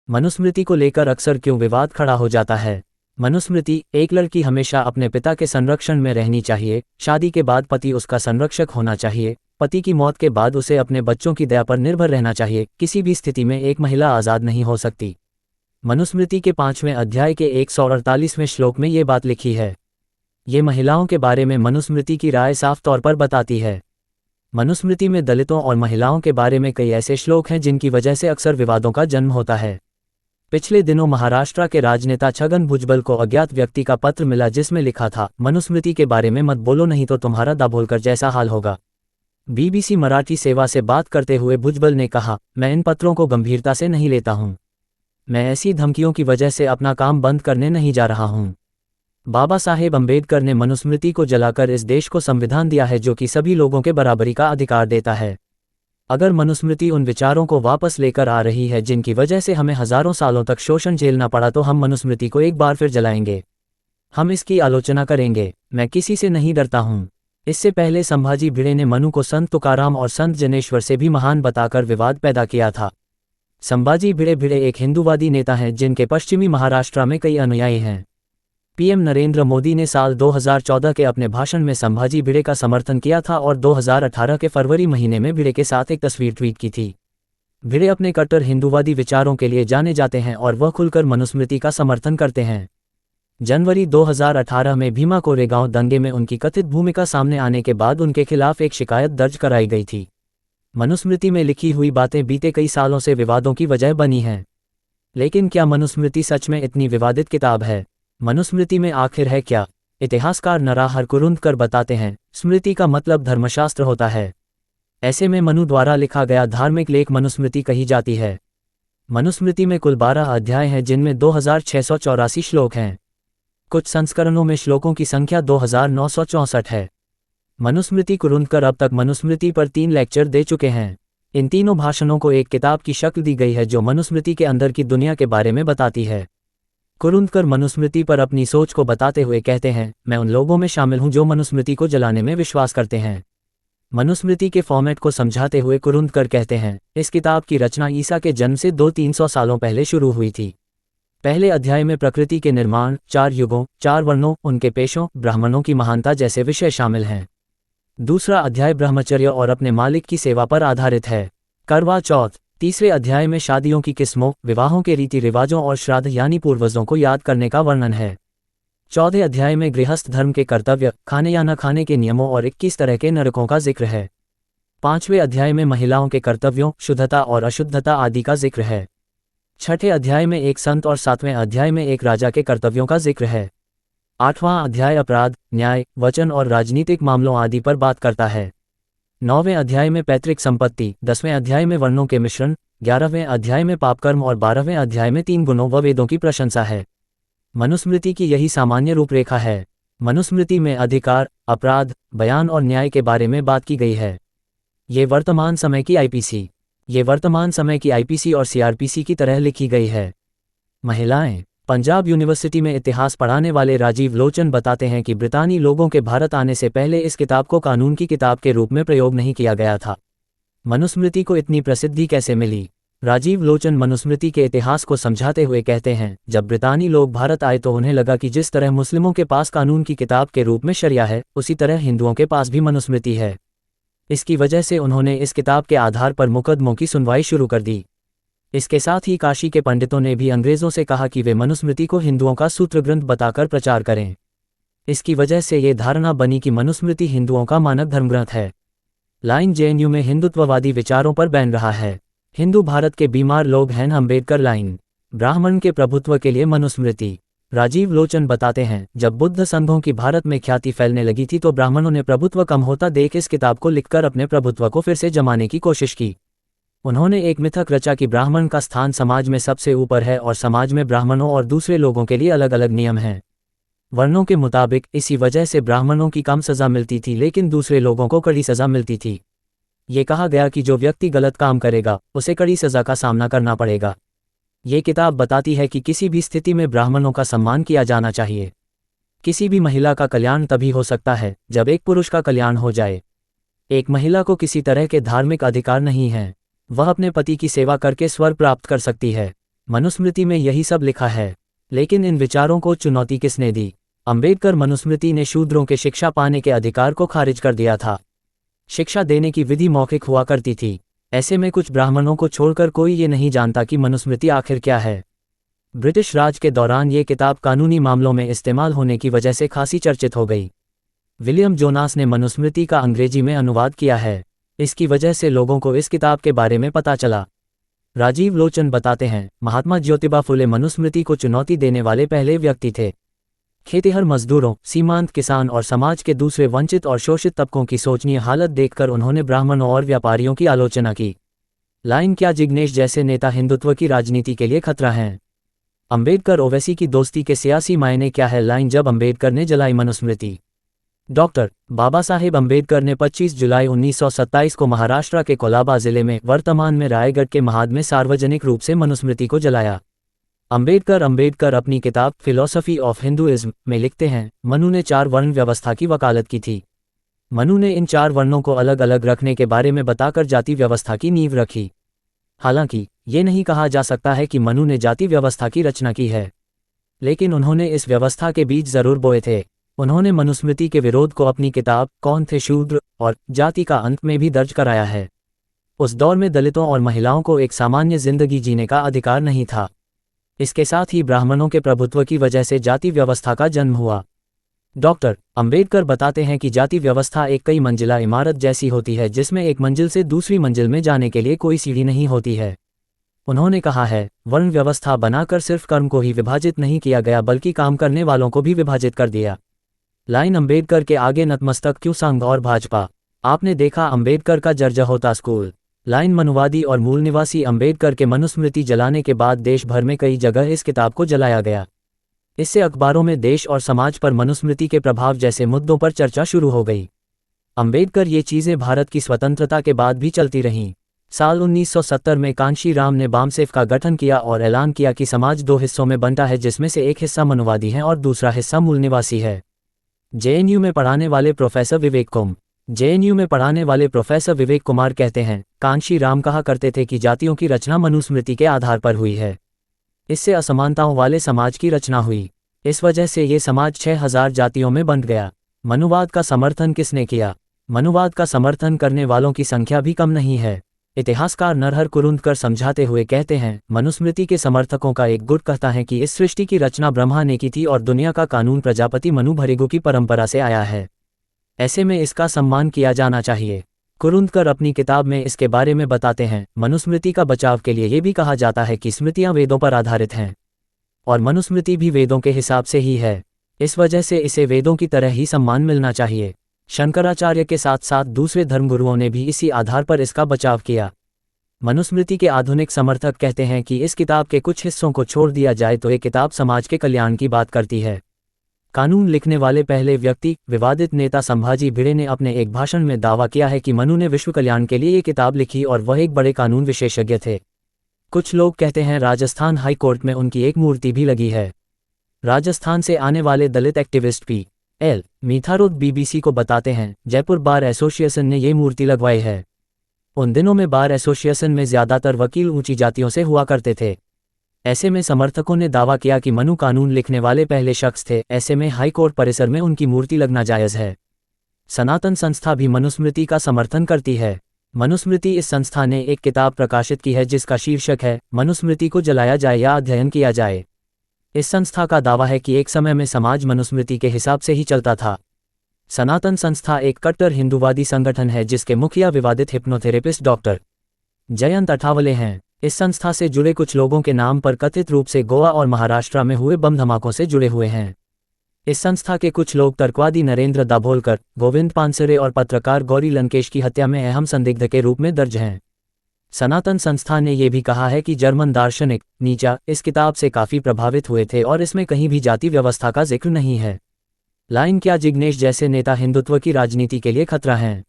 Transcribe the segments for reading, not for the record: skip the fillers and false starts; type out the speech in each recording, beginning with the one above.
मनुस्मृति को लेकर अक्सर क्यों विवाद खड़ा हो जाता है? मनुस्मृति, एक लड़की हमेशा अपने पिता के संरक्षण में रहनी चाहिए, शादी के बाद पति उसका संरक्षक होना चाहिए, पति की मौत के बाद उसे अपने बच्चों की दया पर निर्भर रहना चाहिए, किसी भी स्थिति में एक महिला आज़ाद नहीं हो सकती। मनुस्मृति के 5वें अध्याय के 148वें श्लोक में ये बात लिखी है। ये महिलाओं के बारे में मनुस्मृति की राय साफ तौर पर बताती है। मनुस्मृति में दलितों और महिलाओं के बारे में कई ऐसे श्लोक हैं जिनकी वजह से अक्सर विवादों का जन्म होता है। पिछले दिनों महाराष्ट्र के राजनेता छगन भुजबल को अज्ञात व्यक्ति का पत्र मिला जिसमें लिखा था, मनुस्मृति के बारे में मत बोलो नहीं तो तुम्हारा दाभोलकर जैसा हाल होगा। बीबीसी मराठी सेवा से बात करते हुए भुजबल ने कहा, मैं इन पत्रों को गंभीरता से नहीं लेता हूं। मैं ऐसी धमकियों की वजह से अपना काम बंद करने नहीं जा रहा हूं। बाबा साहेब अंबेडकर ने मनुस्मृति को जलाकर इस देश को संविधान दिया है जो कि सभी लोगों के बराबरी का अधिकार देता है। अगर मनुस्मृति उन विचारों को वापस लेकर आ रही है जिनकी वजह से हमें हजारों सालों तक शोषण झेलना पड़ा तो हम मनुस्मृति को एक बार फिर जलाएंगे। हम इसकी आलोचना करेंगे। मैं किसी से नहीं डरता हूं। इससे पहले संभाजी भिड़े ने मनु को संत तुकाराम और संत जनेश्वर से भी महान बताकर विवाद पैदा किया था। संभाजी भिड़े एक हिंदूवादी नेता हैं जिनके पश्चिमी महाराष्ट्र में कई अनुयायी हैं। पीएम नरेंद्र मोदी ने साल 2014 के अपने भाषण में संभाजी भिड़े का समर्थन किया था और 2018 के फरवरी महीने में भिड़े के साथ एक तस्वीर ट्वीट की थी। भिड़े अपने कट्टर हिंदूवादी विचारों के लिए जाने जाते हैं और वह खुलकर मनुस्मृति का समर्थन करते हैं। जनवरी 2018 में भीमा कोरेगांव दंगे में उनकी कथित भूमिका सामने आने के बाद उनके खिलाफ एक शिकायत दर्ज कराई गई थी। मनुस्मृति में लिखी हुई बातें बीते कई सालों से विवादों की वजह बनी हैं। लेकिन क्या मनुस्मृति सच में इतनी विवादित किताब है? मनुस्मृति में आखिर है क्या? इतिहासकार नराहर कुरुंदकर बताते हैं, स्मृति का मतलब धर्मशास्त्र होता है। ऐसे में मनु द्वारा लिखा गया धार्मिक लेख मनुस्मृति कही जाती है। मनुस्मृति में कुल 12 अध्याय हैं जिनमें 2684 श्लोक हैं। कुछ संस्करणों में श्लोकों की संख्या 2964 है। मनुस्मृति कुरुंदकर अब तक मनुस्मृति पर 3 लेक्चर दे चुके हैं। इन तीनों भाषणों को एक किताब की शक्ल दी गई है जो मनुस्मृति के अंदर की दुनिया के बारे में बताती है। कुरुंदकर मनुस्मृति पर अपनी सोच को बताते हुए कहते हैं, मैं उन लोगों में शामिल हूं जो मनुस्मृति को जलाने में विश्वास करते हैं। मनुस्मृति के फॉर्मेट को समझाते हुए कुरुंदकर कहते हैं, इस किताब की रचना ईसा के जन्म से 200-300 सालों पहले शुरू हुई थी। पहले अध्याय में प्रकृति के निर्माण, 4 युगों, 4 वर्णों, उनके पेशों, ब्राह्मणों की महानता जैसे विषय शामिल हैं। दूसरा अध्याय ब्रह्मचर्य और अपने मालिक की सेवा पर आधारित है। करवा चौथ। तीसरे अध्याय में शादियों की किस्मों, विवाहों के रीति रिवाजों और श्राद्ध यानी पूर्वजों को याद करने का वर्णन है। चौथे अध्याय में गृहस्थ धर्म के कर्तव्य, खाने या न खाने के नियमों और 21 तरह के नरकों का जिक्र है। 5वें अध्याय में महिलाओं के कर्तव्यों, शुद्धता और अशुद्धता आदि का जिक्र है। 6ठे अध्याय में एक संत और 7वें अध्याय में एक राजा के कर्तव्यों का जिक्र है। 8वां अध्याय अपराध, न्याय, वचन और राजनीतिक मामलों आदि पर बात करता है। 9वें अध्याय में पैतृक संपत्ति, 10वें अध्याय में वर्णों के मिश्रण, 11वें अध्याय में पापकर्म और 12वें अध्याय में 3 गुणों व वेदों की प्रशंसा है। मनुस्मृति की यही सामान्य रूपरेखा है। मनुस्मृति में अधिकार, अपराध, बयान और न्याय के बारे में बात की गई है। ये वर्तमान समय की आईपीसी और सीआरपीसी की तरह लिखी गई है। महिलाएं। पंजाब यूनिवर्सिटी में इतिहास पढ़ाने वाले राजीव लोचन बताते हैं कि ब्रितानी लोगों के भारत आने से पहले इस किताब को कानून की किताब के रूप में प्रयोग नहीं किया गया था। मनुस्मृति को इतनी प्रसिद्धि कैसे मिली? राजीव लोचन मनुस्मृति के इतिहास को समझाते हुए कहते हैं, जब ब्रितानी लोग भारत आए तो उन्हें लगा कि जिस तरह मुस्लिमों के पास कानून की किताब के रूप में शरिया है, उसी तरह हिंदुओं के पास भी मनुस्मृति है। इसकी वजह से उन्होंने इस किताब के आधार पर मुकदमों की सुनवाई शुरू कर दी। इसके साथ ही काशी के पंडितों ने भी अंग्रेजों से कहा कि वे मनुस्मृति को हिंदुओं का सूत्र ग्रंथ बताकर प्रचार करें। इसकी वजह से ये धारणा बनी कि मनुस्मृति हिंदुओं का मानक धर्मग्रंथ है। लाइन जेएनयू में हिंदुत्ववादी विचारों पर बैन रहा है। हिंदू भारत के बीमार लोग हैं। अंबेडकर लाइन। ब्राह्मण के प्रभुत्व के लिए मनुस्मृति। राजीव लोचन बताते हैं, जब बुद्ध संघों की भारत में ख्याति फैलने लगी थी तो ब्राह्मणों ने प्रभुत्व कम होता देख इस किताब को लिखकर अपने प्रभुत्व को फिर से जमाने की कोशिश की। उन्होंने एक मिथक रचा कि ब्राह्मण का स्थान समाज में सबसे ऊपर है और समाज में ब्राह्मणों और दूसरे लोगों के लिए अलग अलग नियम हैं। वर्णों के मुताबिक इसी वजह से ब्राह्मणों की कम सज़ा मिलती थी लेकिन दूसरे लोगों को कड़ी सज़ा मिलती थी। ये कहा गया कि जो व्यक्ति गलत काम करेगा उसे कड़ी सज़ा का सामना करना पड़ेगा। ये किताब बताती है कि किसी भी स्थिति में ब्राह्मणों का सम्मान किया जाना चाहिए। किसी भी महिला का कल्याण तभी हो सकता है जब एक पुरुष का कल्याण हो जाए। एक महिला को किसी तरह के धार्मिक अधिकार नहीं है। वह अपने पति की सेवा करके स्वर्ग प्राप्त कर सकती है। मनुस्मृति में यही सब लिखा है। लेकिन इन विचारों को चुनौती किसने दी? अंबेडकर। मनुस्मृति ने शूद्रों के शिक्षा पाने के अधिकार को खारिज कर दिया था। शिक्षा देने की विधि मौखिक हुआ करती थी। ऐसे में कुछ ब्राह्मणों को छोड़कर कोई ये नहीं जानता कि मनुस्मृति आखिर क्या है। ब्रिटिश राज के दौरान ये किताब कानूनी मामलों में इस्तेमाल होने की वजह से खासी चर्चित हो गई। विलियम जोनास ने मनुस्मृति का अंग्रेजी में अनुवाद किया है। इसकी वजह से लोगों को इस किताब के बारे में पता चला। राजीव लोचन बताते हैं, महात्मा ज्योतिबा फुले मनुस्मृति को चुनौती देने वाले पहले व्यक्ति थे। खेतिहर मजदूरों, सीमांत किसान और समाज के दूसरे वंचित और शोषित तबकों की शोचनीय हालत देखकर उन्होंने ब्राह्मणों और व्यापारियों की आलोचना की। लाइन क्या जिग्नेश जैसे नेता हिंदुत्व की राजनीति के लिए खतरा हैं? अंबेडकर ओवैसी की दोस्ती के सियासी मायने क्या है? लाइन जब अंबेडकर ने जलाई मनुस्मृति। डॉक्टर बाबा साहेब अंबेडकर ने 25 जुलाई 1927 को महाराष्ट्र के कोलाबा जिले में, वर्तमान में रायगढ़ के महाद में सार्वजनिक रूप से मनुस्मृति को जलाया। अंबेडकर अपनी किताब फिलॉसफी ऑफ हिंदुइज्म में लिखते हैं, मनु ने 4 वर्ण व्यवस्था की वकालत की थी। मनु ने इन 4 वर्णों को अलग अलग रखने के बारे में बताकर जाति व्यवस्था की नींव रखी। हालांकि ये नहीं कहा जा सकता है कि मनु ने जाति व्यवस्था की रचना की है, लेकिन उन्होंने इस व्यवस्था के बीज जरूर बोए थे। उन्होंने मनुस्मृति के विरोध को अपनी किताब कौन थे शूद्र और जाति का अंत में भी दर्ज कराया है। उस दौर में दलितों और महिलाओं को एक सामान्य जिंदगी जीने का अधिकार नहीं था। इसके साथ ही ब्राह्मणों के प्रभुत्व की वजह से जाति व्यवस्था का जन्म हुआ। डॉक्टर अंबेडकर बताते हैं कि जाति व्यवस्था एक कई मंजिला इमारत जैसी होती है, जिसमें एक मंजिल से दूसरी मंजिल में जाने के लिए कोई सीढ़ी नहीं होती है। उन्होंने कहा है, वर्ण व्यवस्था बनाकर सिर्फ कर्म को ही विभाजित नहीं किया गया, बल्कि काम करने वालों को भी विभाजित कर दिया। लाइन अंबेडकर के आगे नतमस्तक क्यों संघ और भाजपा? आपने देखा अंबेडकर का जर्जर होता स्कूल। लाइन मनुवादी और मूल निवासी अंबेडकर के मनुस्मृति जलाने के बाद देश भर में कई जगह इस किताब को जलाया गया। इससे अखबारों में देश और समाज पर मनुस्मृति के प्रभाव जैसे मुद्दों पर चर्चा शुरू हो गई। अंबेडकर ये चीज़ें भारत की स्वतंत्रता के बाद भी चलती रहीं। साल 1970 में कांशी राम ने बामसेफ का गठन किया और ऐलान किया कि समाज 2 हिस्सों में बंटा है, जिसमें से एक हिस्सा मनुवादी है और दूसरा हिस्सा मूल निवासी है। जेएनयू में पढ़ाने वाले प्रोफेसर विवेक कुमार कहते हैं, कांशी राम कहा करते थे कि जातियों की रचना मनुस्मृति के आधार पर हुई है। इससे असमानताओं वाले समाज की रचना हुई। इस वजह से ये समाज 6000 जातियों में बंट गया। मनुवाद का समर्थन किसने किया? मनुवाद का समर्थन करने वालों की संख्या भी कम नहीं है। इतिहासकार नरहर कुरुंदकर समझाते हुए कहते हैं, मनुस्मृति के समर्थकों का एक गुट कहता है कि इस सृष्टि की रचना ब्रह्मा ने की थी और दुनिया का कानून प्रजापति मनु भृगु की परंपरा से आया है। ऐसे में इसका सम्मान किया जाना चाहिए। कुरुंदकर अपनी किताब में इसके बारे में बताते हैं, मनुस्मृति का बचाव के लिए ये भी कहा जाता है कि स्मृतियां वेदों पर आधारित हैं और मनुस्मृति भी वेदों के हिसाब से ही है। इस वजह से इसे वेदों की तरह ही सम्मान मिलना चाहिए। शंकराचार्य के साथ साथ दूसरे धर्मगुरुओं ने भी इसी आधार पर इसका बचाव किया। मनुस्मृति के आधुनिक समर्थक कहते हैं कि इस किताब के कुछ हिस्सों को छोड़ दिया जाए तो ये किताब समाज के कल्याण की बात करती है। कानून लिखने वाले पहले व्यक्ति, विवादित नेता संभाजी भिड़े ने अपने एक भाषण में दावा किया है कि मनु ने विश्व कल्याण के लिए ये किताब लिखी और वह एक बड़े कानून विशेषज्ञ थे। कुछ लोग कहते हैं राजस्थान हाई कोर्ट में उनकी एक मूर्ति भी लगी है। राजस्थान से आने वाले दलित एक्टिविस्ट पी.एल. मीथारोद बीबीसी को बताते हैं, जयपुर बार एसोसिएशन ने ये मूर्ति लगवाई है। उन दिनों में बार एसोसिएशन में ज्यादातर वकील ऊंची जातियों से हुआ करते थे। ऐसे में समर्थकों ने दावा किया कि मनु कानून लिखने वाले पहले शख्स थे। ऐसे में हाई कोर्ट परिसर में उनकी मूर्ति लगना जायज़ है। सनातन संस्था भी मनुस्मृति का समर्थन करती है। मनुस्मृति इस संस्था ने एक किताब प्रकाशित की है जिसका शीर्षक है, मनुस्मृति को जलाया जाए या अध्ययन किया जाए। इस संस्था का दावा है कि एक समय में समाज मनुस्मृति के हिसाब से ही चलता था। सनातन संस्था एक कट्टर हिंदूवादी संगठन है जिसके मुखिया विवादित हिप्नोथेरेपिस्ट डॉक्टर जयंत अठावले हैं। इस संस्था से जुड़े कुछ लोगों के नाम पर कथित रूप से गोवा और महाराष्ट्र में हुए बम धमाकों से जुड़े हुए हैं। इस संस्था के कुछ लोग तर्कवादी नरेंद्र दाभोलकर, गोविंद पानसरे और पत्रकार गौरी लंकेश की हत्या में अहम संदिग्ध के रूप में दर्ज हैं। सनातन संस्था ने यह भी कहा है कि जर्मन दार्शनिक नीचा इस किताब से काफ़ी प्रभावित हुए थे और इसमें कहीं भी जाति व्यवस्था का जिक्र नहीं है। लाइन क्या जिग्नेश जैसे नेता हिंदुत्व की राजनीति के लिए खतरा हैं?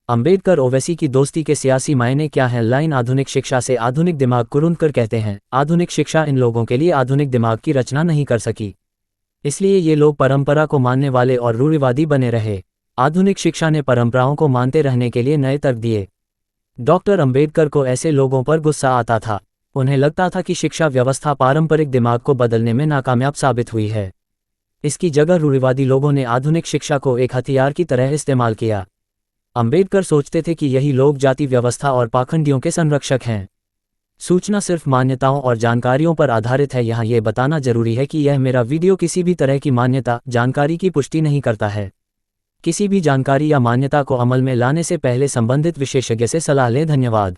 अंबेडकर ओवैसी की दोस्ती के सियासी मायने क्या हैं? लाइन आधुनिक शिक्षा से आधुनिक दिमाग। कुरुंदकर कहते हैं, आधुनिक शिक्षा इन लोगों के लिए आधुनिक दिमाग की रचना नहीं कर सकी, इसलिए ये लोग परंपरा को मानने वाले और रूढ़िवादी बने रहे। आधुनिक शिक्षा ने परंपराओं को मानते रहने के लिए नए तर्क दिए। डॉक्टर अंबेडकर को ऐसे लोगों पर गुस्सा आता था। उन्हें लगता था कि शिक्षा व्यवस्था पारंपरिक दिमाग को बदलने में नाकामयाब साबित हुई है। इसकी जगह रूढ़िवादी लोगों ने आधुनिक शिक्षा को एक हथियार की तरह इस्तेमाल किया। अंबेडकर सोचते थे कि यही लोग जाति व्यवस्था और पाखंडियों के संरक्षक हैं। सूचना सिर्फ मान्यताओं और जानकारियों पर आधारित है। यहाँ ये बताना जरूरी है कि यह मेरा वीडियो किसी भी तरह की मान्यता जानकारी की पुष्टि नहीं करता है। किसी भी जानकारी या मान्यता को अमल में लाने से पहले संबंधित विशेषज्ञ से सलाह लें। धन्यवाद।